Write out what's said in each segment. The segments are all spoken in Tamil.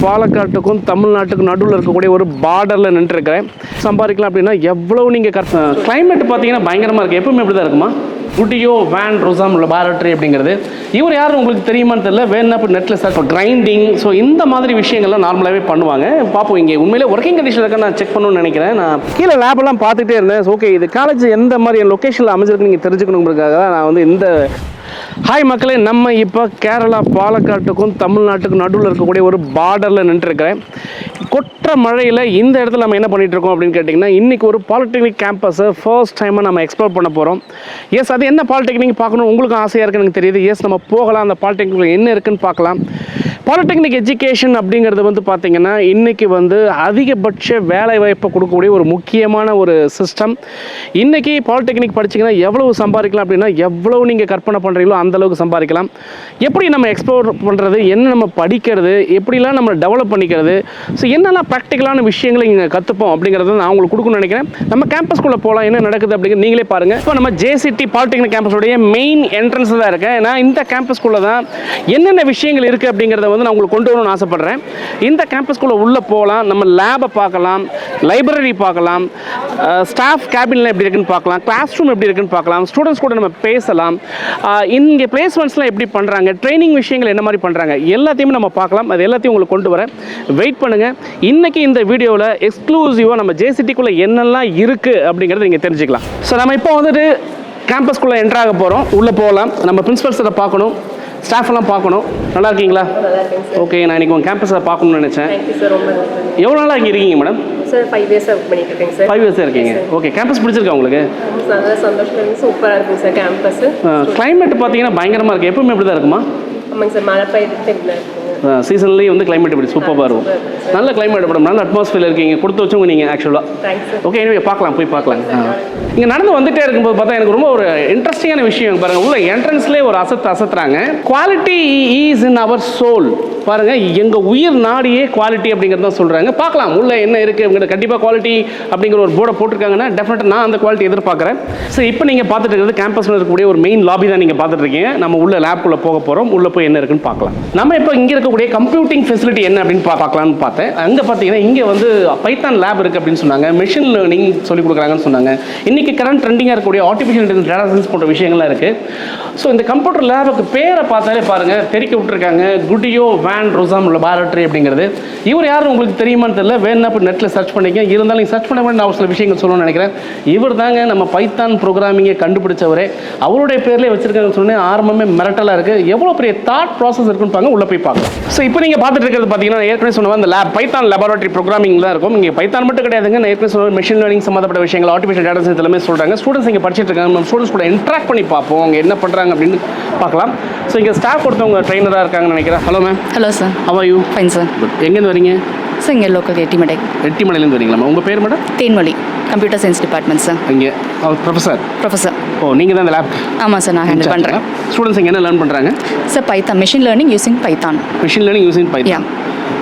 பாலக்காட்டுக்கும் தமிழ்நாட்டுக்கும் நடுவில் இருக்கக்கூடிய ஒரு பார்டரில் நின்றுருக்கிறேன். சம்பாதிக்கலாம் அப்படின்னா எவ்வளோ நீங்கள் கிளைமேட் பார்த்தீங்கன்னா பயங்கரமாக இருக்குது. எப்பவுமே இப்படி தான் இருக்குமா? குட்டியோ வேன் ரோசாம் லெபார்டரி அப்படிங்கிறது. இவர் யாரும் உங்களுக்கு தெரியுமான்னு தெரியல. வேணும் அப்போ நெட்டில் சர்ச் கிரைண்டிங், ஸோ இந்த மாதிரி விஷயங்கள்லாம் நார்மலாகவே பண்ணுவாங்க. பார்ப்போம் இங்கே உண்மையிலே ஒர்க்கிங் கண்டிஷன் இருக்க நான் செக் பண்ணணும்னு நினைக்கிறேன். நான் கீழே லேபெல்லாம் பார்த்துட்டே இருந்தேன். ஓகே, இது காலேஜ் எந்த மாதிரி லொக்கேஷனில் அமைஞ்சிருக்கு நீங்கள் தெரிஞ்சுக்கணுங்கிறதுக்காக தான் நான் வந்து இந்த ஹாய் மக்களே, நம்ம இப்போ கேரளா பாலக்காட்டுக்கும் தமிழ்நாட்டுக்கும் நடுவில் இருக்கக்கூடிய ஒரு பார்டரில் நின்றுருக்கிறேன். கொற்ற மழையில் இந்த இடத்துல நம்ம என்ன பண்ணிகிட்ருக்கோம் அப்படின்னு கேட்டிங்கன்னா, இன்றைக்கி ஒரு பாலிடெக்னிக் கேம்பஸை ஃபர்ஸ்ட் டைமாக நம்ம எக்ஸ்ப்ளோர் பண்ண போகிறோம். எஸ், அது என்ன பாலிடெக்னிக் பார்க்கணும் உங்களுக்கும் ஆசையாக இருக்குன்னு எனக்கு தெரியுது. எஸ், நம்ம போகலாம், அந்த பாலிடெக்னிக் என்ன இருக்குன்னு பார்க்கலாம். பாலிடெக்னிக் எஜுகேஷன் அப்படிங்கிறது வந்து பார்த்திங்கன்னா இன்றைக்கி வந்து அதிகபட்ச வேலை வாய்ப்பை கொடுக்கக்கூடிய ஒரு முக்கியமான ஒரு சிஸ்டம். இன்றைக்கி பாலிடெக்னிக் படிச்சிங்கன்னா எவ்வளவு சம்பாதிக்கலாம் அப்படின்னா எவ்வளவு நீங்கள் கற்பனை பண்ணுறீங்களோ அந்தளவுக்கு சம்பாதிக்கலாம். எப்படி நம்ம எக்ஸ்ப்ளோர் பண்ணுறது, என்ன நம்ம படிக்கிறது, எப்படிலாம் நம்ம டெவலப் பண்ணிக்கிறது, ஸோ என்னெல்லாம் ப்ராக்டிக்கலான விஷயங்களை இங்கே கற்றுப்போம் அப்படிங்கிறத நான் உங்களுக்கு கொடுக்கணும்னு நினைக்கிறேன். நம்ம கேம்பஸ்குள்ளே போகலாம், என்ன நடக்குது அப்படிங்கிறது நீங்களே பாருங்கள். இப்போ நம்ம ஜேசிடி பாலிடெக்னிக் கேம்பஸோடைய மெயின் என்ட்ரன்ஸ் தான் இருக்கேன். ஏன்னா இந்த கேம்பஸ்குள்ளே தான் என்னென்ன விஷயங்கள் இருக்குது அப்படிங்கிறத வந்து நான் உங்களுக்கு கொண்டு வரணும்னு ஆசைப்படுறேன். இந்த கேம்பஸ்குள்ளே உள்ளே போகலாம், நம்ம லேபை பார்க்கலாம், லைப்ரரி பார்க்கலாம், ஸ்டாஃப் கேபின்லாம் எப்படி இருக்குன்னு பார்க்கலாம், கிளாஸ் ரூம் எப்படி இருக்குன்னு பார்க்கலாம், ஸ்டூடெண்ட்ஸ் கூட நம்ம பேசலாம், இங்கே பிளேஸ்மெண்ட்ஸ்லாம் எப்படி பண்ணுறாங்க, ட்ரைனிங் விஷயங்கள் என்ன மாதிரி பண்ணுறாங்க, எல்லாத்தையுமே நம்ம பார்க்கலாம். அது எல்லாத்தையும் உங்களுக்கு கொண்டு வரேன், வெயிட் பண்ணுங்கள். இன்றைக்கி இந்த வீடியோவில் எக்ஸ்க்ளூசிவாக நம்ம ஜேசிடிக்குள்ளே என்னெல்லாம் இருக்குது அப்படிங்கிறத நீங்கள் தெரிஞ்சுக்கலாம். ஸோ நம்ம இப்போ வந்துட்டு கேம்பஸ்குள்ளே என்ட்ராக போகிறோம். உள்ளே போகலாம், நம்ம பிரின்சிபல்ஸை பார்க்கணும், ஸ்டாஃப் எல்லாம் பார்க்கணும். நல்லா இருக்கீங்களா? ஓகே, நான் இன்றைக்கி உங்கள் கேம்பஸை பார்க்கணும்னு நினச்சேன். எவ்வளோ நாளாக இங்கே இருக்கீங்க மேடம்? சார் 5 இயர்ஸ் ஒர்க் பண்ணிட்டு இருக்கேன் சார். 5 இயர்ஸ் இருக்கீங்க. ஓகே, கேம்பஸ் பிடிச்சிருக்கா உங்களுக்கு? நல்லா சந்தோஷமாக இருக்குது, சூப்பராக இருக்குங்க சார் கேம்பஸ். கிளைமேட் பார்த்தீங்கன்னா பயங்கரமாக இருக்குது. எப்பவுமே இப்படி தான் இருக்குமா? ஆமாங்க சார், மழை பெய்யுது இருக்குங்க. சீசன்லேயே வந்து கிளைமேட் இப்படி சூப்பராக இருக்கும். நல்ல கிளைமேட் மேடம், நல்ல அட்மாஸ்ஃபியர் இருக்கீங்க, கொடுத்து வச்சவங்க நீங்கள் ஆக்சுவலாக. ஓகே, எனவே பார்க்கலாம், போய் பார்க்கலாம். இங்கே நடந்து வந்துகிட்டே இருக்கும்போது பார்த்தா எனக்கு ரொம்ப ஒரு இன்ட்ரெஸ்டிங்கான விஷயம் பாருங்கள். உள்ள என்ட்ரன்ஸ்லேயே ஒரு அசத்துறாங்க. Quality is in our soul. பாருங்கள், எங்கள் உயிர் நாடியே குவாலிட்டி அப்படிங்கிறது தான் சொல்கிறாங்க. பார்க்கலாம் உள்ள என்ன இருக்குது அப்படிங்கிறது. கண்டிப்பாக குவாலிட்டி அப்படிங்கிற ஒரு போர்டை போட்டிருக்காங்கன்னா டெஃபினட்டாக நான் அந்த குவாலிட்டி எதிர்பார்க்குறேன். ஸோ இப்போ நீங்கள் பார்த்துட்டு இருக்கிறது கேம்பஸில் இருக்கக்கூடிய ஒரு மெயின் லாபி தான் நீங்கள் பார்த்துட்டு இருக்கீங்க. நம்ம உள்ள லேப்குள்ளே போக போகிறோம். உள்ளே போய் என்ன இருக்குன்னு பார்க்கலாம். நம்ம இப்போ இங்கே இருக்கக்கூடிய கம்ப்யூட்டிங் ஃபெசிலிட்டி என்ன அப்படின்னு பார்க்கலான்னு பார்த்தேன். அங்கே பார்த்தீங்கன்னா இங்கே வந்து பைத்தான் லேப் இருக்குது அப்படின்னு சொன்னாங்க. மெஷின் லேர்னிங் சொல்லிக் கொடுக்குறாங்கன்னு சொன்னாங்க. இன்றைக்கி கரண்ட் ட்ரெண்டிங்காக இருக்கக்கூடிய ஆர்டிஃபிஷியல் இன்டெலிஜென்ஸ், டேட்டா சயின்ஸ் போன்ற விஷயங்கள்லாம் இருக்குது. ஸோ இந்த கம்ப்யூட்டர் லேபுக்கு பேரை பார்த்தாலே பாருங்கள், தெரிக்க விட்டுருக்காங்க, குட்டியோ வேன் ரோசாம் லெபார்டரி அப்படிங்கிறது. இவர் யாரும் உங்களுக்கு தெரியுமான்னு தெரியல. வேணும் அப்போ நெட்டில் சர்ச் பண்ணிக்க. இருந்தாலும் நீங்கள் சர்ச் பண்ண வேண்டிய நான் சில விஷயங்கள் சொல்லணும்னு நினைக்கிறேன். இவர் தாங்க நம்ம பைத்தான் ப்ரோக்ராமிங்கை கண்டுபிடிச்சவரே. அவருடைய பேர்லேயே வச்சிருக்காங்கன்னு சொன்னேன். ஆரம்பமே மிரட்டலாக இருக்குது. எவ்வளோ பெரிய தாட் ப்ராசஸ் இருக்குன்னு பாருங்க, உள்ளே போய் பார்க்கலாம். ஸோ இப்போ நீங்கள் பார்த்துட்டு இருக்கிறது பார்த்தீங்கன்னா ஏற்கனவே சொன்ன அந்த லேப் பைத்தான் லெபார்டரி ப்ரோக்ராமிங் தான் இருக்கும். இங்கே பைத்தான் மட்டும் கிடையாதுங்க. நான் ஏற்கனவே சொன்ன மெஷின் லேர்னிங் சம்மந்தப்பட்ட விஷயங்கள், ஆர்டிஃபிஷியல் டேட்டா சயின்ஸ் எல்லாமே சொல்கிறாங்க. ஸ்டூடெண்ட்ஸ் இங்கே படிச்சுட்டு இருக்காங்க. நம்ம ஸ்டூடெண்ட்ஸ் கூட இன்ட்ராக்ட் பண்ணி பார்ப்போம், அவங்க என்ன பண்ணுறாங்க அப்படின்னு பார்க்கலாம். ஸோ இங்கே ஸ்டாஃப் ஒருத்தவங்க ட்ரைனராக இருக்காங்கன்னு நினைக்கிறேன். Hello ma'am. Hello sir. How are you? Fine sir. எங்கேருந்து வரீங்க? சார் இங்கே லோக்கல் எட்டிமடை. எட்டிமடையிலேருந்து வரீங்களா? உங்கள் பேர் madam? Thenmozhi, computer science department sir. இங்கே ப்ரொஃபஸர். ஓ, நீங்கள் தான் இந்த லேப்? ஆமாம் சார், நான் ஹேண்டில் பண்ணுறேன். ஸ்டூடெண்ட்ஸ் இங்கே என்ன லேர்ன் பண்ணுறாங்க? Sir Python, machine learning using Python. Machine learning using Python.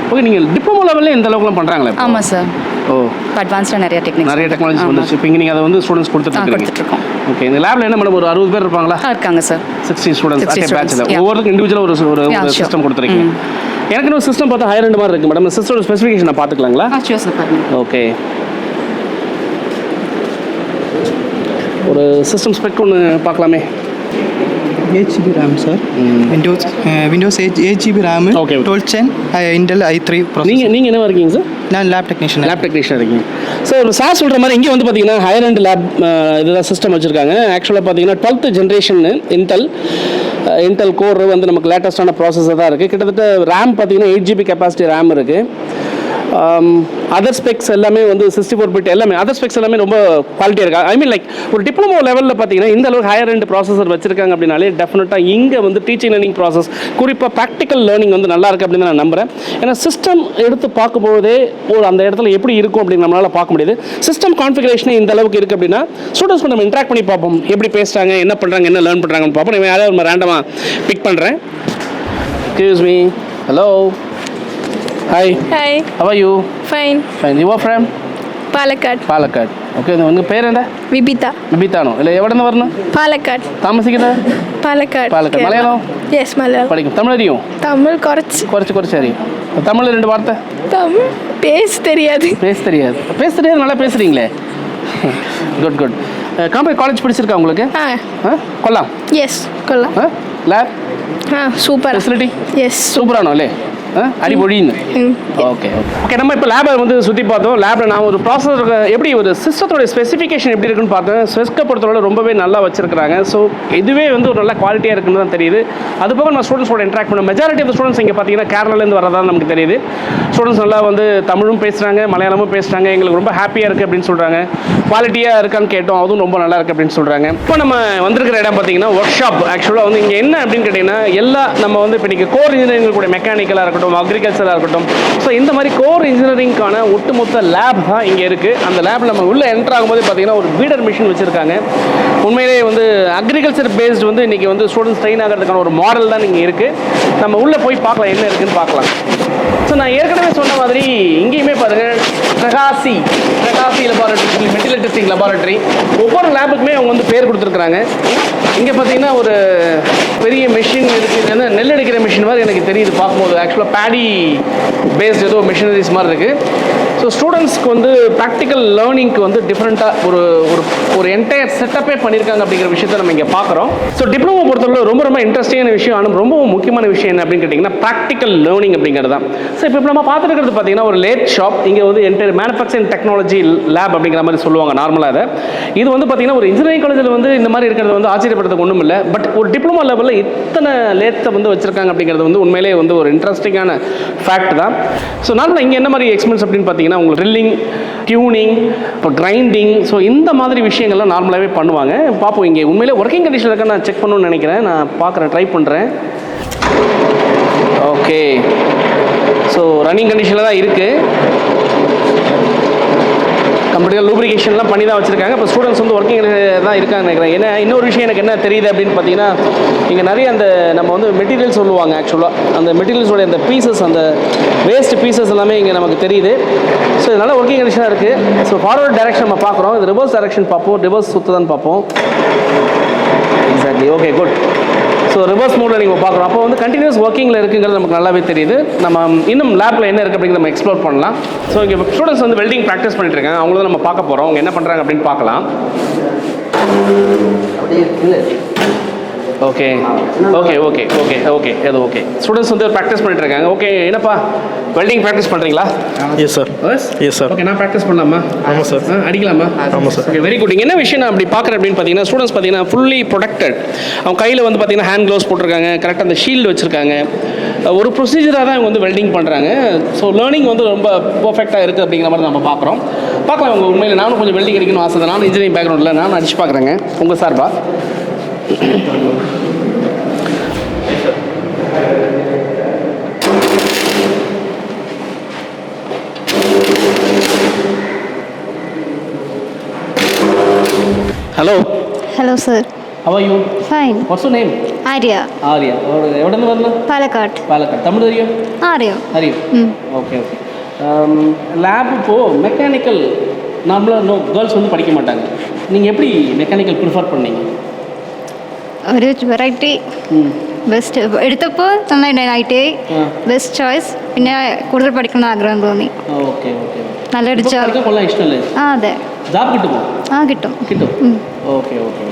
Okay, நீங்கள் டிப்ளமோ லெவலில் இந்த அளவுக்குலாம் பண்ணுறாங்களே? ஆமாம் சார். ஓ, அட்வான்ஸ்டாக நிறைய டெக்னாலஜி வந்துச்சு. இப்போ இங்கே நீங்கள் அதை வந்து ஸ்டூடெண்ட்ஸ் கொடுத்துட்ருக்கோம். ஓகே, இந்த லேபில் என்ன மேடம் ஒரு 60 பேர் இருப்பாங்களா? இருக்காங்க சார். 60 ஸ்டூடெண்ட்ஸ் அதே பேட்சில். ஒவ்வொருக்கும் இண்டிவிஜுவலாக ஒரு சிஸ்டம் கொடுத்துருக்கீங்க. எனக்கு ஒரு சிஸ்டம் பார்த்தா ஹையர் ரெண்டு மாதிரி இருக்குது மேடம். சிஸ்டரோட ஸ்பெசிஃபிகேஷன் நான் பார்த்துக்கலாங்களா? ஓகே, ஒரு சிஸ்டம் ஸ்பெக் ஒன்று பார்க்கலாமே. 8 GB RAM sir. Windows 8 GB RAM. Okay, 12th Gen Intel i3 processor. நீங்கள் என்ன இருக்கீங்க சார்? நான் லேப் டெக்னீஷியன் இருக்கீங்க. சார் சார் சொல்கிற மாதிரி இங்கே வந்து பார்த்தீங்கன்னா ஹையர் அண்ட் லேப் இதுதான் சிஸ்டம் வச்சுருக்காங்க. ஆக்சுவலாக பார்த்தீங்கன்னா 12th ஜென்ரேஷன் இன்டெல் கோர் வந்து நமக்கு லேட்டஸ்ட்டான ப்ராசஸர் தான் இருக்குது. கிட்டத்தட்ட ரேம் பார்த்தீங்கன்னா 8 GB கெப்பாசிட்டி ரேம் இருக்குது. அதர் ஸ்பெக்ஸ் எல்லாமே வந்து 64 பிட் எல்லாமே அதர் ஸ்பெக்ஸ் எல்லாமே ரொம்ப குவாலிட்டியாக இருக்கா. ஐ மீன் லைக் ஒரு டிப்ளமோ லெவலில் பார்த்தீங்கன்னா இந்த அளவுக்கு ஹையர் அண்ட் ப்ராசஸர் வச்சிருக்காங்க அப்படின்னாலே டெஃபினட்டாக இங்கே வந்து டீச்சிங் லேர்னிங் ப்ராசஸ், குறிப்பாக ப்ராக்டிக்கல் லேர்னிங் வந்து நல்லா இருக்குது அப்படின்னு நான் நம்புகிறேன். ஏன்னா சிஸ்டம் எடுத்து பார்க்கும்போதே அந்த இடத்துல எப்படி இருக்கும் அப்படின்னு நம்மளால் பார்க்க முடியுது. சிஸ்டம் கான்ஃபிகரேஷனே இந்த அளவுக்கு இருக்குது அப்படின்னா ஸ்டூடெண்ட்ஸ் நம்ம இன்ட்ராக்ட் பண்ணி பார்ப்போம், எப்படி பேசுகிறாங்க, என்ன பண்ணுறாங்க, என்ன லேர்ன் பண்ணுறாங்கன்னு பார்ப்போம். நான் யாராவது ஒரு ரேண்டமாக பிக் பண்ணுறேன். Excuse me. Hello. Hi. How are you? Fine. You are from? Palakkad. Okay, உங்கள் பேர் என்ன? விபிதானோ இல்லை எவ்வளோ வரணும்? Palakkad. தாமசிக்கிறது? Palakkad. Malayalam? Yes, Malayalam. படிக்கும். தமிழ் அறியும்? Tamil കുറച്ച് അറിയും. தமிழில் 2 வார்த்தை. தமிழ் பேச தெரியாது. பேச தெரியாது நல்லா பேசுகிறீங்களே. Good good. காம்பேட் காலேஜ் பிடிச்சிருக்கா உங்களுக்கு? கொல்லாம். எஸ் கொல்லாம். Lab super. ஃபெசிலிட்டி எஸ் சூப்பரானோ இல்லே அடிபொழின்னு. ஓகே ஓகே நம்ம இப்போ லேபை வந்து சுற்றி பார்த்தோம். லேபில் நான் ஒரு ப்ராசஸர் எப்படி ஒரு சிஸ்டத்தோட ஸ்பெசிஃபிகேஷன் எப்படி இருக்குன்னு பார்த்தேன். ஸ்பெஸ்கை பொறுத்தவரை ரொம்பவே நல்லா வச்சிருக்காங்க. ஸோ இதுவே வந்து ஒரு நல்ல குவாலிட்டியாக இருக்குன்னு தான் தெரியுது. அது போக நான் ஸ்டூடெண்ட்ஸோட இன்ட்ராக்ட் பண்ண மெஜாரிட்டி ஆஃப் ஸ்டூடெண்ட்ஸ் இங்கே பார்த்தீங்கன்னா கேரளாலேருந்து வரதா நமக்கு தெரியுது. ஸ்டூடெண்ட்ஸ் நல்லா வந்து தமிழும் பேசுகிறாங்க, மலையாளமும் பேசுகிறாங்க. எங்களுக்கு ரொம்ப ஹாப்பியாக இருக்குது அப்படின்னு சொல்கிறாங்க. குவாலிட்டியாக இருக்கான்னு கேட்டோம், அதுவும் ரொம்ப நல்லா இருக்குது அப்படின்னு சொல்கிறாங்க. இப்போ நம்ம வந்திருக்கிற இடம் பார்த்தீங்கன்னா ஒர்க் ஷாப். ஆக்சுவலாக வந்து இங்கே என்ன அப்படின்னு கேட்டிங்கன்னா எல்லா நம்ம வந்து இப்போ இன்றைக்கி கோர் இன்ஜினியரிங் கூட மெக்கானிக்கலாக இருக்கட்டும், அக்ரிகல்ச்சராக இருக்கட்டும், ஸோ இந்த மாதிரி கோர் இன்ஜினியரிங்கான ஒட்டுமொத்த லேப் தான் இங்கே இருக்குது. அந்த லேபில் நம்ம உள்ளே என்ட்ரு ஆகும்போது பார்த்தீங்கன்னா ஒரு பீடர் மிஷின் வச்சுருக்காங்க. உண்மையிலேயே வந்து அக்ரிகல்ச்சர் பேஸ்டு வந்து இன்றைக்கி வந்து ஸ்டூடெண்ட்ஸ் ட்ரெயின் ஆகிறதுக்கான ஒரு மாடல் தான் இங்கே இருக்குது. நம்ம உள்ளே போய் பார்க்கலாம் என்ன இருக்குதுன்னு பார்க்கலாம். ஸோ நான் ஏற்கனவே சொன்ன மாதிரி இங்கேயுமே பாருங்கள் பிரகாசி லெபார்ட்டரி, மெட்டீரியல் டெஸ்டிங் லெபார்ட்டரி. ஒவ்வொரு லேபுக்குமே அவங்க வந்து பேர் கொடுத்துருக்குறாங்க. இங்கே பார்த்தீங்கன்னா ஒரு பெரிய மிஷின் இருக்குது, நெல் எடுக்கிற மிஷின் மாதிரி எனக்கு தெரியுது பார்க்கும்போது. ஆக்சுவலாக பேடி பேஸ்ட் ஏதோ மிஷினரிஸ் மாதிரி இருக்குது. ஸோ ஸ்டூடெண்ட்ஸ்க்கு வந்து ப்ராக்டிக்கல் லேர்னிங்க்கு வந்து டிஃப்ரெண்ட்டாக ஒரு ஒரு ஒரு என்டையர் செட்டப்பே பண்ணியிருக்காங்க அப்படிங்கிற விஷயத்தை நம்ம இங்கே பார்க்குறோம். ஸோ டிப்ளமோ பொறுத்தவரை ரொம்ப இன்ட்ரெஸ்டிங்கான விஷயம், ஆனால் ரொம்ப முக்கியமான விஷயம் என்ன அப்படின்னு கேட்டிங்கன்னா ப்ராக்டிக்கல் லேர்னிங் அப்படிங்கிறது தான். ஸோ இப்போ நம்ம பார்த்துருக்கிறது பார்த்தீங்கன்னா ஒரு லேத் ஷாப். இங்கே வந்து என்டையர் மேனுஃபேக்சரிங் டெக்னாலஜி லேப் அப்படிங்கிற மாதிரி சொல்லுவாங்க நார்மலாக அதை. இது வந்து பார்த்தீங்கன்னா ஒரு இன்ஜினியரிங் காலேஜில் வந்து இந்த மாதிரி இருக்கிறது வந்து ஆச்சரியப்படுறதுக்கு ஒன்றும் இல்லை. பட் ஒரு டிப்ளமோ லெவலில் இத்தனை லேத்தை வந்து வச்சுருக்காங்க அப்படிங்கிறது வந்து உண்மையிலே வந்து ஒரு இன்ட்ரெஸ்டிங்கான ஃபேக்ட் தான். ஸோ நார்மலாக இங்கே என்ன மாதிரி எக்ஸ்பீரியன்ஸ் அப்படின்னு பார்த்தீங்கன்னா உங்களுக்கு ட்ரில்லிங், டியூனிங், இப்போ கிரைண்டிங், ஸோ இந்த மாதிரி விஷயங்கள்லாம் நார்மலாகவே பண்ணுவாங்க. பார்ப்போம் இங்கே உண்மையிலே ஒர்க்கிங் கண்டிஷன் இருக்க நான் செக் பண்ணணும்னு நினைக்கிறேன். நான் பார்க்குறேன், ட்ரை பண்ணுறேன். ஓகே, ஸோ ரன்னிங் கண்டிஷனில் தான் இருக்குது. கம்ப்ளீட்டாக லூப்ரிகேஷன்லாம் பண்ணி தான் வச்சுருக்காங்க. இப்போ ஸ்டூடெண்ட்ஸ் வந்து ஒர்க்கிங் தான் இருக்காங்க நினைக்கிறேன். ஏன்னா இன்னொரு விஷயம் எனக்கு என்ன தெரியுது அப்படின்னு பார்த்தீங்கன்னா இங்கே நிறைய அந்த நம்ம வந்து மெட்டீரியல் சொல்லுவாங்க. ஆக்சுவலாக அந்த மெட்டீரியல்ஸோட அந்த பீசஸ், அந்த வேஸ்ட் பீசஸ் எல்லாமே இங்கே நமக்கு தெரியுது. ஸோ இதனால் ஒர்க்கிங் கண்டிஷனாக இருக்குது. ஸோ ஃபார்வர்ட் டைரக்ஷன் நம்ம பார்க்குறோம். இது ரிவர்ஸ் டைரக்ஷன் பார்ப்போம், ரிவர்ஸ் சுற்றுதான்னு பார்ப்போம். Exactly, okay good. So reverse மோடில் நீங்கள் பார்க்குறோம். அப்போ வந்து கண்டினியூஸ் ஒர்க்கிங்கில் இருக்குங்கிறது நமக்கு நல்லாவே தெரியுது. நம்ம இன்னும் லேபில் என்ன இருக்குது அப்படிங்கிறத நம்ம எக்ஸ்ப்ளோர் பண்ணலாம். ஸோ இங்கே ஸ்டூடெண்ட்ஸ் வந்து வெல்டிங் ப்ராக்டிஸ் பண்ணிட்டு இருக்காங்க. அவங்கள தான் நம்ம பார்க்க போகிறோம். அவங்க என்ன பண்ணுறாங்க அப்படின்னு பார்க்கலாம். Okay okay okay okay okay அது ஓகே. ஸ்டூடெண்ட்ஸ் வந்து ப்ராக்டிஸ் பண்ணிட்டு இருக்காங்க. ஓகே, என்னப்பா வெல்டிங் ப்ராக்டிஸ் பண்ணுறீங்களா? Yes sir. Yes sir. Okay, நான் ப்ராக்டிஸ் பண்ணலாமா? ஆமாம் சார். அடிக்கலாமா? ஆமாம் சார். Okay, very good. என்ன விஷயம் நான் அப்படி பார்க்குறேன் அப்படின்னு பார்த்தீங்கன்னா ஸ்டூடெண்ட்ஸ் பார்த்தீங்கன்னா ஃபுல்லி ப்ரொடெக்டட். அவங்க கையில் வந்து பார்த்தீங்கன்னா ஹேண்ட் க்ளவுஸ் போட்டிருக்காங்க, கரெக்டாக அந்த ஷீல்டு வச்சுருக்காங்க. ஒரு ப்ரொசீஜராக தான் இவங்க வந்து வெல்டிங் பண்ணுறாங்க. ஸோ லேர்னிங் வந்து ரொம்ப பர்ஃபெக்டாக இருக்குது அப்படிங்கிற மாதிரி நம்ம பார்க்கலாம். அவங்க உண்மையில் நானும் கொஞ்சம் வெல்டிங் அடிக்கணும் ஆசை தான். நானும் இன்ஜினியரிங் பேக்ரவுண்டில் நானும் அடிச்சு பார்க்குறேங்க உங்கள் சார்பா. Hello. Hello, sir. How are you? Fine. What's your name? Arya. Arya. എവിടെ നിന്ന് വരണം? പാലക്കാട്. പാലക്കാട്. തമിഴ് അറിയോ? അറിയാം. അറിയോ? Okay okay. லேப் இப்போது மெக்கானிக்கல் நார்மலாக கேர்ள்ஸ் வந்து படிக்க மாட்டாங்க. நீங்கள் எப்படி மெக்கானிக்கல் ப்ரிஃபர் பண்ணீங்க? ഒരു വെറൈറ്റി ബെസ്റ്റ് എടുത്തപ്പോൾ നന്നായിട്ട് ITI ബെസ്റ്റ് ചോയ്സ്. പിന്നെ കൂടുതൽ പഠിക്കണം ആഗ്രഹം തോന്നി. Okay okay. നല്ലൊരു ജോബ് കൊള്ളാൻ ഇഷ്ടമല്ലേ? അതെ. ജോബ് കിട്ടുമോ? കിട്ടും. Okay okay.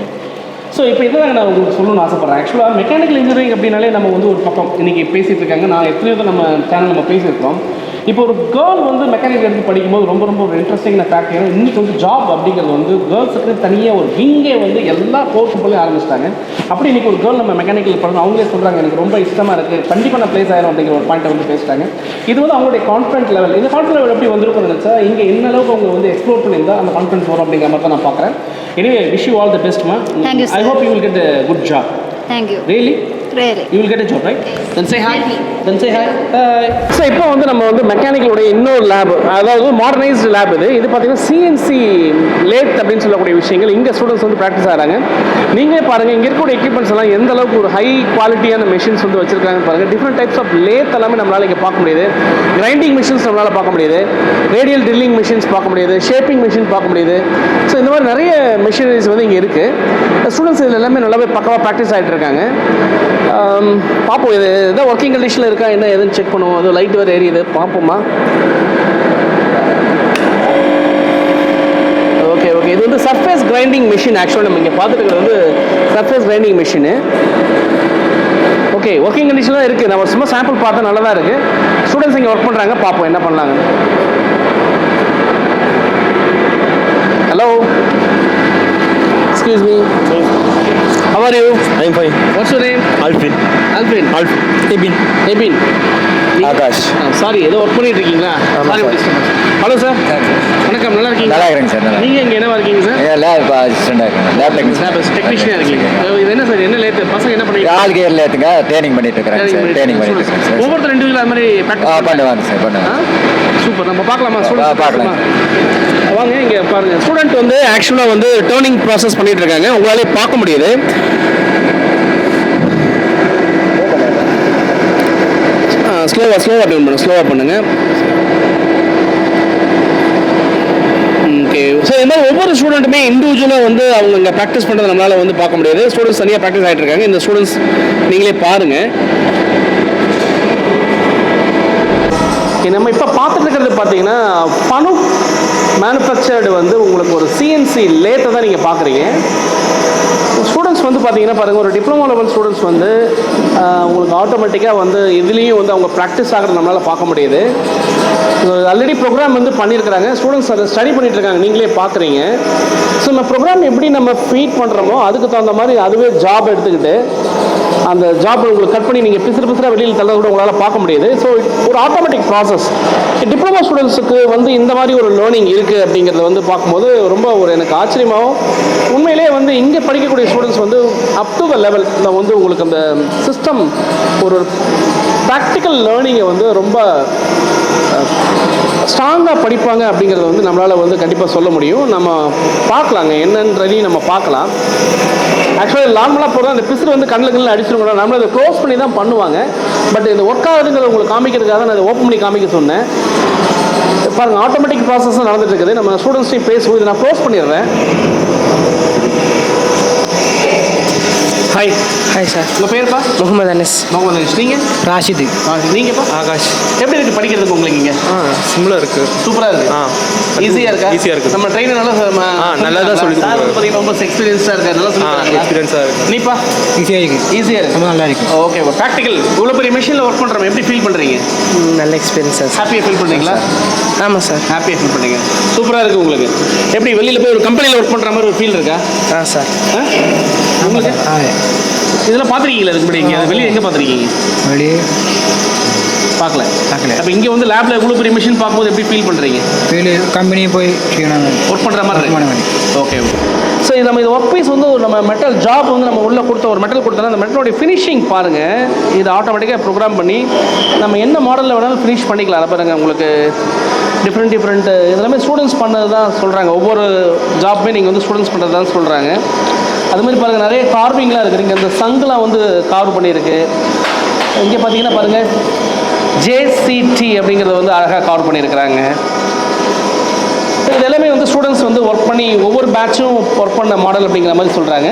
ஸோ இப்போ இதை நான் உங்களுக்கு சொல்லணும்னு ஆசைப்பட்றேன். ஆக்சுவலாக மெக்கானிக்கல் இன்ஜினியரிங் அப்படின்னாலே நம்ம வந்து ஒரு பக்கம் இன்றைக்கி பேசிகிட்டு இருக்காங்க. நான் எத்தனையோ தான் நம்ம சேனல் நம்ம பேசியிருக்கோம். இப்போ ஒரு கேர்ள் வந்து மெக்கானிக்கல் எடுத்து படிக்கும்போது ரொம்ப ஒரு இன்ட்ரெஸ்டிங்கான ஃபேக்ட். ஏன்னா இன்றைக்கி வந்து ஜாப் அப்படிங்கிறது வந்து கேர்ள்ஸுக்கு தனியாக ஒரு விங்கே வந்து எல்லா கோர்ஸும் போல ஆரம்பிச்சிட்டாங்க. அப்படி இன்றைக்கி ஒரு கேர்ள் நம்ம மெக்கானிக்கல் பண்ணணும் அவங்களே சொல்கிறாங்க எனக்கு ரொம்ப இஷ்டமாக இருக்குது, கண்டிப்பாக நான் ப்ளேஸ் ஆயிரும் அப்படிங்கிற ஒரு பாயிண்ட்டை வந்து பேசிட்டாங்க. இது வந்து அவங்களுடைய கான்ஃபிடன்ட் லெவல். இந்த கான்ஃபிடன்ட் லெவல் எப்படி வந்திருக்கும்னு நினச்சா இங்கே என்ன அளவுக்கு அவங்க வந்து எக்ஸ்ப்ளோர் பண்ணியிருந்தால் அந்த கான்ஃபிடன்ஸ் வரும் அப்படிங்கிற மாதிரி தான் நான் பார்க்குறேன். Anyway, wish you all the best, ma. Thank you, sir. I hope you will get a good job. Thank you. Really? You will get a job, right? Then say hi. Then say hi. Hi. So இப்போ வந்து நம்ம வந்து மெக்கானிக்கலுடைய இன்னொரு லேப், அதாவது மாடர்னைஸ்டு லேப் இது பார்த்தீங்கன்னா CNC லேத் அப்படின்னு சொல்லக்கூடிய விஷயங்கள் இங்கே ஸ்டூடெண்ட்ஸ் வந்து ப்ராக்டிஸ் ஆகிறாங்க. நீங்களே பாருங்கள் இங்கே இருக்கக்கூடிய எக்யூப்மெண்ட்ஸ் எல்லாம் எந்த அளவுக்கு ஒரு ஹை குவாலிட்டியான மிஷின்ஸ் வந்து வச்சிருக்காங்கன்னு பாருங்கள். டிஃப்ரெண்ட் டைப்ஸ் ஆஃப் லேத் எல்லாமே நம்மளால் இங்கே பார்க்க முடியுது. கிரைண்டிங் மிஷின்ஸ் நம்மளால் பார்க்க முடியுது, ரேடியல் ட்ரில்லிங் மிஷின்ஸ் பார்க்க முடியுது, ஷேப்பிங் மிஷின் பார்க்க முடியுது. ஸோ இந்த மாதிரி நிறைய மிஷினரிஸ் வந்து இங்கே இருக்குது. ஸ்டூடெண்ட்ஸ் இதில் எல்லாமே நல்லாவே பக்கவாக ப்ராக்டிஸ் ஆகிட்டு இருக்காங்க. பார்ப்போம் இது எதாவது ஒர்க்கிங் கண்டிஷனில் இருக்கா என்ன எதுன்னு செக் பண்ணுவோம். அது லைட் வேறு எரியுது, பார்ப்போமா. ஓகே ஓகே, இது வந்து சர்ஃபேஸ் கிரைண்டிங் மிஷின். ஆக்சுவலாக நம்ம இங்கே பார்த்துட்டு இருக்கிறது வந்து surface grinding machine. Okay, working கண்டிஷனில் இருக்குது. நம்ம சும்மா சாம்பிள் பார்த்தா நல்லா தான் இருக்குது. ஸ்டூடெண்ட்ஸ் இங்கே ஒர்க் பண்ணுறாங்க, பார்ப்போம் என்ன பண்ணலாங்க. Hello, excuse me, how are you? I'm fine. What's your name? Alvin. Alvin. Ebin. Ebin. Akash. Sorry, ஏதோ ஒர்க் பண்ணிட்டு இருக்கீங்களா? சாரி. ஹலோ சார், வணக்கம், நல்லா இருக்கீங்க? நல்லா இருக்கிறேங்க சார். நீங்கள் இங்கே என்னவா இருக்கீங்க சார்? லேப் அசிஸ்டண்டாக இருக்கேன். லேப் டெக்னீஷியனாக இருக்கீங்க. இது என்ன சார், என்ன லேத்து பசங்க என்ன பண்ணுறீங்க? ஆல் கேர் லேத்துங்க ட்ரைனிங் பண்ணிட்டு இருக்கிறேன் சார். ட்ரைனிங் பண்ணிட்டு இருக்கேன் சார். ஒவ்வொருத்தர் இண்டிவிஜுவல் அது மாதிரி பண்ணுவாங்க சார், பண்ணுவாங்க. சூப்பர், நம்ம பார்க்கலாமா? பார்க்கலாம். வாங்க, இங்கே பாருங்கள். ஸ்டூடெண்ட் வந்து ஆக்சுவலாக வந்து டேர்னிங் ப்ராசஸ் பண்ணிட்டு இருக்காங்க, உங்களாலே பார்க்க முடியுது. ஸ்லோவாக டர்ன் பண்ணுங்க, ஸ்லோவாக பண்ணுங்கள். ஓகே சார், இந்த மாதிரி ஒவ்வொரு ஸ்டூடெண்ட்டுமே இண்டிவிஜுவலாக வந்து அவங்க இங்கே ப்ராக்டிஸ் பண்ணுறது நம்மளால் வந்து பார்க்க முடியாது. ஸ்டூடெண்ட்ஸ் தனியாக ப்ராக்டிஸ் ஆகிட்டு இருக்காங்க. இந்த ஸ்டூடெண்ட்ஸ் நீங்களே பாருங்கள். நம்ம இப்போ பார்த்துட்டு இருக்கிறது பார்த்தீங்கன்னா ஃபனுக் மேனுஃபேக்சர்டு வந்து உங்களுக்கு ஒரு சிஎன்சி லேத்தை தான் நீங்கள் பார்க்குறீங்க. ஸ்டூடெண்ட்ஸ் வந்து பார்த்தீங்கன்னா பாருங்கள், ஒரு டிப்ளமோ லெவல் ஸ்டூடெண்ட்ஸ் வந்து உங்களுக்கு ஆட்டோமேட்டிக்காக வந்து இதுலேயும் வந்து அவங்க ப்ராக்டிஸ் ஆகிறது நம்மளால் பார்க்க முடியுது. ஆல்ரெடி ப்ரோக்ராம் வந்து பண்ணியிருக்கிறாங்க, ஸ்டூடெண்ட்ஸ் அதை ஸ்டடி பண்ணிகிட்டு இருக்காங்க, நீங்களே பார்க்குறீங்க. ஸோ நம்ம ப்ரோக்ராம் எப்படி நம்ம ஃபீட் பண்ணுறோமோ அதுக்கு தகுந்த மாதிரி அதுவே ஜாப் எடுத்துக்கிட்டு அந்த ஜாப் உங்களுக்கு கட் பண்ணி நீங்கள் பிசுறு வெளியில் தள்ள கூட உங்களால் பார்க்க முடியுது. ஸோ ஒரு ஆட்டோமேட்டிக் ப்ராசஸ். டிப்ளமோ ஸ்டூடெண்ட்ஸுக்கு வந்து இந்த மாதிரி ஒரு லேர்னிங் இருக்குது அப்படிங்கிறத வந்து பார்க்கும்போது ரொம்ப ஒரு எனக்கு ஆச்சரியமாகவும், உண்மையிலே வந்து இங்கே படிக்கக்கூடிய ஸ்டூடெண்ட்ஸ் வந்து அப் டு த லெவல் வந்து உங்களுக்கு அந்த சிஸ்டம் ஒரு ப்ராக்டிக்கல் லேர்னிங்கை வந்து ரொம்ப ஸ்ட்ராங்காக படிப்பாங்க அப்படிங்கிறத வந்து நம்மளால் வந்து கண்டிப்பாக சொல்ல முடியும். நம்ம பார்க்கலாங்க, என்னன்றதையும் நம்ம பார்க்கலாம். ஆக்சுவலாக நார்மலாக போகிறது அந்த பிசுறு வந்து கண்ணில் அடிச்சிருக்கூட நம்மளை அதை க்ளோஸ் பண்ணி தான் பண்ணுவாங்க. பட் இந்த ஒர்க் ஆகுதுங்கிறத உங்களுக்கு காமிக்கிறதுக்காக நான் அதை ஓப்பன் பண்ணி காமிக்க சொன்னேன். பாருங்கள், ஆட்டோமேட்டிக் ப்ராசஸ் நடந்துட்டு இருக்குது. நம்ம ஸ்டூடெண்ட்ஸையும் பேசுவோம். நான் க்ளோஸ் பண்ணிடுறேன். ஹாய். Hi sir. உங்கள் பேருப்பா? முகமது அனஸ். முகமது அனஸ். நீங்கள்? ராஷிது. நீங்கப்பா? ஆகாஷ். எப்படி இருக்குது படிக்கிறதுக்கு உங்களுக்கு இங்கே? சிம்பிளாக இருக்குது. சூப்பராக இருக்குது. ஈஸியாக இருக்கா? ஈஸியாக இருக்குது. நம்ம ட்ரெயினர் நல்லா தான் சொல்லி பார்த்தீங்கன்னா ரொம்ப எக்ஸ்பீரியன்ஸாக இருக்காரு, நல்லா சொல்லி எக்ஸ்பீரியன்ஸாக இருக்குது. நீப்பா? ஈஸியாக இருக்குது. ஈஸியாக இருக்குது, நல்லா இருக்குது. ஓகே. ப்ராக்டிக்கல் இவ்வளோ பெரிய மிஷினில் ஒர்க் பண்ணுறோம், எப்படி ஃபீல் பண்ணுறீங்க? நல்ல எக்ஸ்பீரியன்ஸ் சார். ஹாப்பியாக ஃபீல் பண்ணுறீங்களா? ஆமாம் சார், ஹாப்பியாக ஃபீல் பண்ணுறீங்க. சூப்பராக இருக்குது உங்களுக்கு. எப்படி வெளியில் போய் ஒரு கம்பெனியில் ஒர்க் பண்ணுற மாதிரி ஒரு ஃபீல் இருக்கா? சார். உங்களுக்கு இதெல்லாம் பார்த்துருக்கீங்களா? இதுக்கு முன்னாடி இங்கே வெளியே எங்கே பார்த்துருக்கீங்க? வெளியே பார்க்கல. அப்போ இங்கே வந்து லேபில் இவ்வளோ பெரிய மிஷின் பார்க்கும்போது எப்படி ஃபீல் பண்ணுறீங்க? வெளியே கம்பெனியை போய் ஒர்க் பண்ணுற மாதிரி இருக்கு. ஓகே. ஸோ இது நம்ம இது ஒர்க் பீஸ் வந்து நம்ம மெட்டல் ஜாப் வந்து நம்ம உள்ளே கொடுத்த ஒரு மெட்டல் கொடுத்தோன்னா அந்த மெட்டலோடைய ஃபினிஷிங் பாருங்கள். இது ஆட்டோமேட்டிக்காக ப்ரோக்ராம் பண்ணி நம்ம என்ன மாடலில் வேணாலும் ஃபினிஷ் பண்ணிக்கலாம். அதை பாருங்கள், உங்களுக்கு டிஃப்ரெண்ட் இதெல்லாமே ஸ்டூடெண்ட்ஸ் பண்ணது தான் சொல்கிறாங்க. ஒவ்வொரு ஜாப்புமே நீங்கள் வந்து ஸ்டூடெண்ட்ஸ் பண்ணுறது தான் சொல்கிறாங்க. அதுமாதிரி பாருங்கள், நிறைய கார்விங்லாம் இருக்குது. இங்கே இந்த சங்குலாம் வந்து கார்வ் பண்ணியிருக்கு. இங்கே பார்த்தீங்கன்னா பாருங்கள், ஜேசிடி அப்படிங்கிறத வந்து அழகாக கார்வ் பண்ணியிருக்கிறாங்க. இது எல்லாமே வந்து ஸ்டூடெண்ட்ஸ் வந்து ஒர்க் பண்ணி ஒவ்வொரு பேட்சும் ஒர்க் பண்ண மாடல் அப்படிங்கிற மாதிரி சொல்கிறாங்க.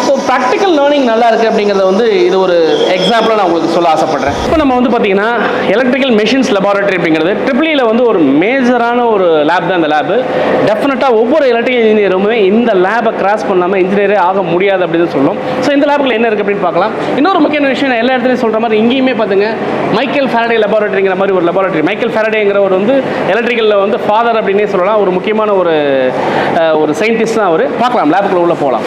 ஸோ ப்ராக்டிக்கல் லேர்னிங் நல்லா இருக்குது அப்படிங்கிறத வந்து இது ஒரு எக்ஸாம்பிளாக நான் உங்களுக்கு சொல்ல ஆசைப்பட்றேன். இப்போ நம்ம வந்து பார்த்தீங்கன்னா எலக்ட்ரிக்கல் மெஷின்ஸ் லெபார்ட்டரி அப்படிங்கிறது ட்ரிபிளியில் வந்து ஒரு மேஜரான ஒரு லேப் தான். இந்த லேபு டெஃபினட்டாக ஒவ்வொரு எலக்ட்ரிக்கல் இன்ஜினியருமே இந்த லேபை கிராஸ் பண்ணாமல் இன்ஜினியரே ஆக முடியாது அப்படின்னு சொல்லும். ஸோ இந்த லேபில் என்ன இருக்குது அப்படின்னு பார்க்கலாம். இன்னொரு முக்கியமான விஷயம், நான் எல்லா இடத்துலையும் சொல்கிற மாதிரி இங்கேயுமே பார்த்துங்க, மைக்கேல் ஃபேரடே லெபார்ட்டரிங்கிற மாதிரி ஒரு லெபார்ட்டரி. மைக்கேல் ஃபேரடேங்கிற ஒரு வந்து எலக்ட்ரிக்கலில் வந்து ஃபாதர் அப்படின்னே சொல்லலாம். ஒரு முக்கியமான ஒரு சயின்டிஸ்ட் தான் அவர். பார்க்கலாம், லேபுக்குள்ள உள்ள போகலாம்.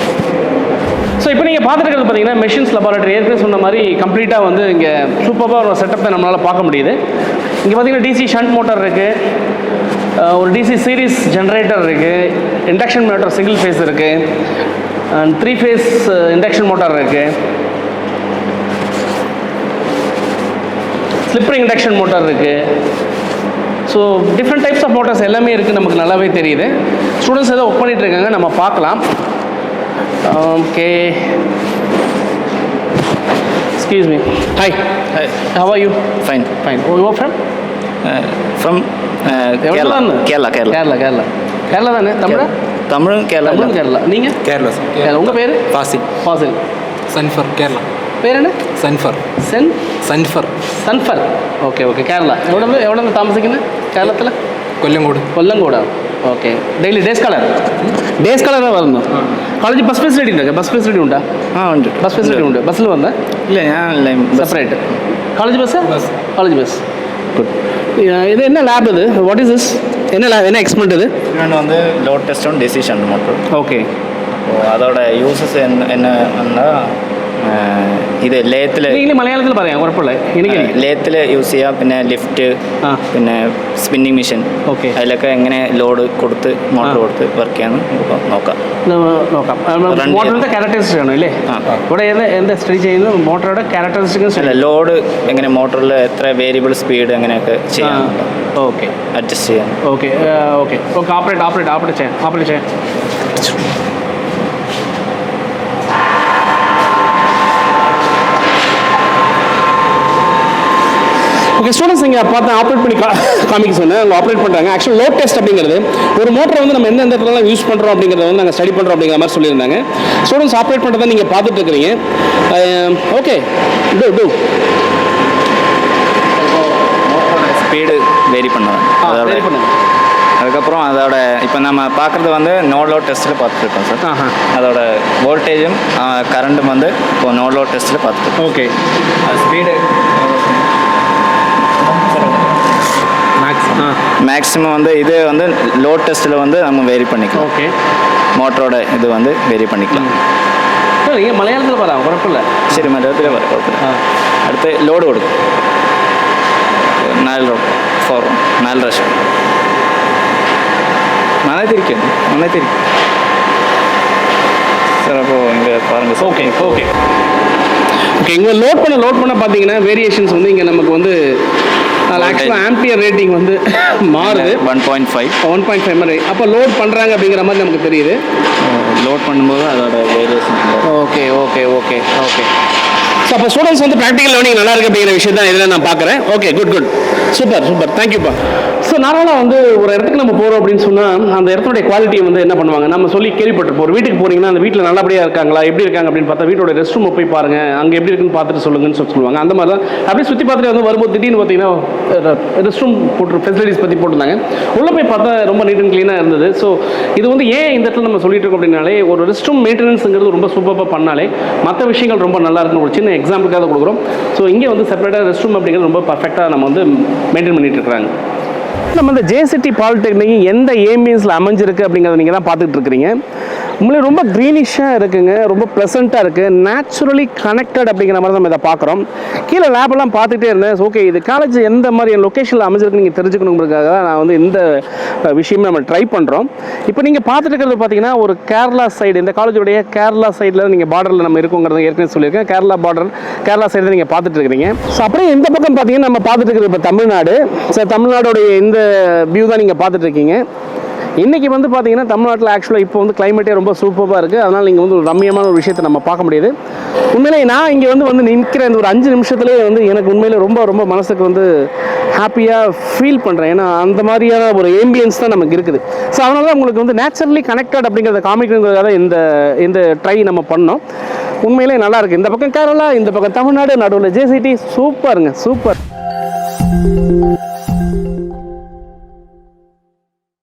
ஸோ இப்போ நீங்கள் பார்த்துட்டு இருக்கிறது பார்த்தீங்கன்னா மெஷின்ஸ் லெபார்ட்டரி. ஏற்கனவே சொன்ன மாதிரி கம்ப்ளீட்டாக வந்து இங்கே சூப்பராக ஒரு செட்டப்பை நம்மளால் பார்க்க முடியுது. இங்கே பார்த்தீங்கன்னா டிசி ஷண்ட் மோட்டார் இருக்குது, ஒரு டிசி சீரிஸ் ஜென்ரேட்டர் இருக்குது, இண்டக்ஷன் மோட்டார் சிங்கிள் ஃபேஸ் இருக்குது, அண்ட் 3 ஃபேஸ் இண்டக்ஷன் மோட்டார் இருக்குது, ஸ்லிப்பர் இண்டக்ஷன் மோட்டார் இருக்குது. So different types of motors எல்லாமே இருக்குது, நமக்கு நல்லாவே தெரியுது. ஸ்டூடெண்ட்ஸ் ஏதோ ஒர்க் பண்ணிகிட்டு இருக்காங்க, நம்ம பார்க்கலாம். Okay, excuse me. Hi. Hi. How are you? Fine. Fine. Oh, you are from? From Kerala. Kerala தானே? தமிழா? தமிழும் கேரளா. கேரளா. நீங்கள்? கேரளா சார். உங்கள் பேர்? ஃபாசில். ஃபாசில். சன்ஃபர் கேரளா. பேர் என்ன? സൻഫർ சென் സൻഫർ சன்ஃபர். Okay okay. கேரளா எவ்வளோ தாமசிக்கணும் கேரளத்தில்? കൊല്ലങ്കോട് കൊല്ലംകോടാ. ഓക്കെ. ഡെയിലി ഡേ സ്കാളറാണ് വരുന്നത്. കോളേജ് ബസ് ഫെസിലിറ്റി ഉണ്ടോ? ബസ് ഫെസിലിറ്റി ഉണ്ടോ? ഉണ്ട്. ബസ് ഫെസിലിറ്റി ഉണ്ട്. ബസ്സിൽ വന്ന് ഇല്ല ഞാൻ separate college bus college bus. Good. இது என்ன லேப் இது? What is this? என்ன எக்ஸ்பெரிமெண்ட் இது? இன்னொன்று வந்து லோட் டெஸ்ட்டும் டெசிஷன் மோட்டர். ஓகே. அதோட யூசஸ் என்னன்னா ഇത് ലേത്തിൽ മലയാളത്തിൽ പറയാം, കുഴപ്പമില്ല. എനിക്ക് ലേത്തിൽ യൂസ് ചെയ്യാം. പിന്നെ ലിഫ്റ്റ്, പിന്നെ സ്പിന്നിങ് മെഷീൻ, ഓക്കെ, അതിലൊക്കെ എങ്ങനെ ലോഡ് കൊടുത്ത് മോട്ടർ കൊടുത്ത് വർക്ക് ചെയ്യാമെന്ന് നോക്കാം. മോട്ടറിന്റെ ക്യാരക്ടറിസ്റ്റിക്സ് ആണ് അല്ലേ ഇവിടെ എന്താ സ്റ്റഡി ചെയ്യുന്നത്? മോട്ടറുടെ ക്യാരക്ടറിസ്റ്റിക്സ് അല്ല, ലോഡ് എങ്ങനെ മോട്ടറിൽ എത്ര വേരിയബിൾ സ്പീഡ് അങ്ങനെയൊക്കെ ചെയ്യാം. ഓക്കെ, അഡ്ജസ്റ്റ് ചെയ്യാം. Okay okay okay. ഓപ്പറേറ്റ് ചെയ്യാം. ஓகே ஸ்டூடெண்ட்ஸ் இங்கே பார்த்தா ஆப்ரேட் பண்ணி காமிக்க சொன்னேன். அவங்க ஆப்ரேட் பண்ணுறாங்க. ஆக்சுவல் லோட் டெஸ்ட் அப்படிங்கிறது ஒரு மோட்டரை வந்து நம்ம எந்த இடத்துலலாம் யூஸ் பண்ணுறோம் அப்படிங்கிறத வந்து நாங்கள் ஸ்டடி பண்ணுறோம் அப்படிங்கிற மாதிரி சொல்லியிருந்தாங்க. ஸ்டூடெண்ட்ஸ் ஆப்ரேட் பண்ணுறதை நீங்கள் பார்த்துட்டு இருக்கிறீங்க. ஓகே, டூ ஸ்பீடு வேரி பண்ணுவேன். அதுக்கப்புறம் அதோட இப்போ நம்ம பார்க்குறது வந்து நோ லோட் டெஸ்ட்டில் பார்த்துருக்கோம் சார். அதோட வோல்டேஜும் கரண்ட்டும் வந்து இப்போ நோ லோட் டெஸ்ட்டில் பார்த்துருக்கோம். ஓகே. ஸ்பீடு மேக்ஸிமம் வந்து இது வந்து லோட் டெஸ்ட்டில் வந்து நம்ம வேரி பண்ணிக்கலாம். ஓகே. மோட்டரோட இது வந்து வேரி பண்ணிக்கலாம். நீங்கள் மலையாளத்தில் പറയാം, കുഴപ്പമില്ല. ശരി, മലയാളത്തിൽ പറയാം, കുഴപ്പമില്ല. അടുത്ത് ലോഡ് കൊടുക്കും. 4 പ്രാവശ്യം നന്നായി തിരിക്കും சார். அப்போ இங்கே பாருங்கள். Okay okay okay. இங்கே லோட் பண்ண பார்த்தீங்கன்னா வேரியேஷன்ஸ் வந்து இங்கே நமக்கு வந்து ஆக்சுவலாக ஆம்பியர் ரேட்டிங் வந்து மாறுது. 1.5 மாதிரி. அப்போ லோட் பண்ணுறாங்க அப்படிங்கிற மாதிரி நமக்கு தெரியுது. லோட் பண்ணும்போது அதோட variation. Okay okay okay okay. So அப்போ ஸ்டூடெண்ட்ஸ் வந்து ப்ராக்டிக்கல் லேர்னிங் நல்லா இருக்கு அப்படிங்கிற விஷயம் தான் இதில் நான் பார்க்குறேன். ஓகே, குட் சூப்பர் தேங்க்யூப்பா. ஸோ நார்மலாக வந்து ஒரு இடத்துக்கு நம்ம போகிறோம் அப்படின்னு சொன்னால் அந்த இடத்துடைய குவாலிட்டியை வந்து என்ன பண்ணுவாங்க, நம்ம சொல்லி கேள்விப்பட்டிருப்போம். ஒரு வீட்டுக்கு போகிறீங்கன்னா அந்த வீட்டில் நல்லபடியாக இருக்காங்களா, எப்படி இருக்காங்க அப்படின்னு பார்த்தா வீட்டோட ரெஸ்ட் ரூமை போய் பாருங்கள், அங்கே எப்படி இருக்குன்னு பார்த்துட்டு சொல்லுங்கன்னு சொல்லுவாங்க. அந்த மாதிரி தான் அப்படியே சுற்றி பார்த்துட்டு வந்து வரும்போது திடீர்னு பார்த்தீங்கன்னா ரெஸ்ட் ரூம் ஃபெசிலிட்டிஸ் பற்றி போட்டிருந்தாங்க. உள்ளே போய் பார்த்தா ரொம்ப நீட் அண்ட் க்ளீனாக இருந்தது. ஸோ இது வந்து ஏன் இந்த இடத்துல நம்ம சொல்லிட்டு இருக்கோம் அப்படின்னாலே ஒரு ரெஸ்ட் ரூம் மெயின்டெனன்ஸுங்கிறது ரொம்ப சூப்பராக பண்ணாலே மற்ற விஷயங்கள் ரொம்ப நல்லா இருக்குன்னு ஒரு சின்ன எக்ஸாம்பிளுக்காக கொடுக்குறோம். ஸோ இங்கே வந்து செப்பரேட்டாக ரெஸ்ட் ரூம் அப்படிங்கிறது ரொம்ப பர்ஃபெக்டாக நம்ம வந்து மெயின்டைன் பண்ணிட்டு இருக்கிறாங்க. நம்ம இந்த ஜேசிடி பாலிடெக்னிக் எந்த ஏம்பியன்ஸில் அமைஞ்சிருக்கு அப்படிங்கிறத நீங்கள் தான் பார்த்துட்டு இருக்கிறீங்க. உண்மையிலே ரொம்ப க்ரீனிஷாக இருக்குங்க, ரொம்ப ப்ளசண்ட்டாக இருக்குது, நேச்சுரலி கனெக்டட் அப்படிங்கிற மாதிரி நம்ம இதை பார்க்குறோம். கீழே லேபெல்லாம் பார்த்துட்டே இருந்தேன். ஓகே, இது காலேஜ் எந்த மாதிரி லொக்கேஷனில் அமைஞ்சிருக்கு நீங்கள் தெரிஞ்சுக்கணுங்கிறதுக்காக தான் நான் வந்து இந்த விஷயமே நம்ம ட்ரை பண்ணுறோம். இப்போ நீங்கள் பார்த்துட்டு இருக்கிறது பார்த்தீங்கன்னா ஒரு கேரளா சைடு, இந்த காலேஜுடைய கேரளா சைடில் நீங்கள் பார்டரில் நம்ம இருக்கோங்கிறத ஏற்கனவே சொல்லியிருக்கேன். கேரளா சைடு நீங்கள் பார்த்துட்டு இருக்கிறீங்க. ஸோ அப்படியே இந்த பக்கம் பார்த்தீங்கன்னா நம்ம பார்த்துட்டு இருக்கிறது இப்போ தமிழ்நாடு. ஸோ தமிழ்நாடுடைய இந்த வியூ தான் நீங்கள் பார்த்துட்டு இருக்கீங்க. இன்றைக்கி வந்து பார்த்தீங்கன்னா தமிழ்நாட்டில் ஆக்சுவலாக இப்போ வந்து கிளைமேட்டே ரொம்ப சூப்பராக இருக்குது. அதனால் நீங்கள் வந்து ஒரு ரம்மியமான ஒரு விஷயத்தை நம்ம பார்க்க முடியுது. உண்மையிலே நான் இங்கே வந்து நிற்கிற இந்த ஒரு 5 நிமிஷத்துலேயே வந்து எனக்கு உண்மையிலே ரொம்ப மனசுக்கு வந்து ஹாப்பியாக ஃபீல் பண்ணுறேன். ஏன்னா அந்த மாதிரியான ஒரு ஏம்பியன்ஸ் தான் நமக்கு இருக்குது. ஸோ அதனால தான் உங்களுக்கு வந்து நேச்சுரலி கனெக்டட் அப்படிங்கிறத காமிக்கணுங்கிறத இந்த ட்ரை நம்ம பண்ணோம். உண்மையிலே நல்லாயிருக்கு. இந்த பக்கம் கேரளா, இந்த பக்கம் தமிழ்நாடு, நடுவில் ஜேசிடி. சூப்பருங்க, சூப்பர்.